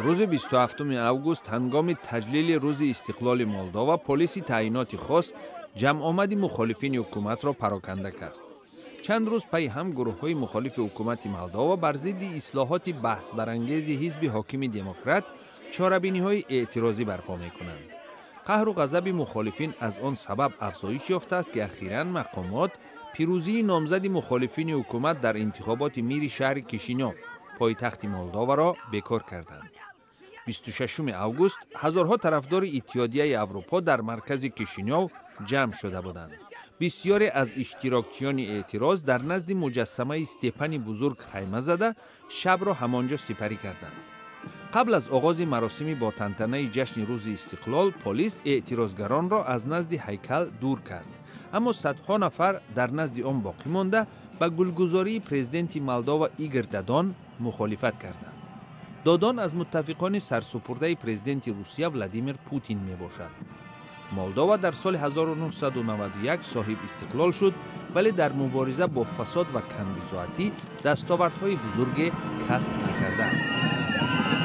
روز 27 اوگوست هنگام تجلیل روز استقلال مولداوا پلیس تعیینات خاص جمع آمدی مخالفین حکومت را پراکنده کرد. چند روز پی هم گروه‌های مخالف حکومت مولداوا بر ضد اصلاحات بحث برانگیز حزب حاکم دموکرات چاره‌بینی‌های اعتراضی برپا می‌کنند. قهر و غضب مخالفین از آن سبب افزایش یافته است که اخیراً مقامات پیروزی نامزد مخالفین حکومت در انتخابات میر شهر کشینیو پایتخت مولداوا را بکار کردند. 26 اوگوست هزارها طرفدار اتحادیه اروپا در مرکز کشینیو جمع شده بودند. بسیاری از اشتراکچیان اعتراض در نزد مجسمه استپان بزرگ خیمه زده شب را همانجا سپری کردند. قبل از آغاز مراسم با تنتنه جشن روز استقلال پلیس اعتراضگران را از نزد هیکل دور کرد، اما صدها نفر در نزد آن باقی مانده به گلگزاری پرزیدنت مولداوا ایگور دادان مخالفت کردند. دادان از متفقان سرسپرده پرزیدنت روسیه ولادیمیر پوتین می باشد. مولداوا در سال 1991 صاحب استقلال شد، ولی در مبارزه با فساد و کمبزاعتی دستاوردهای بزرگ کسب نکرده است.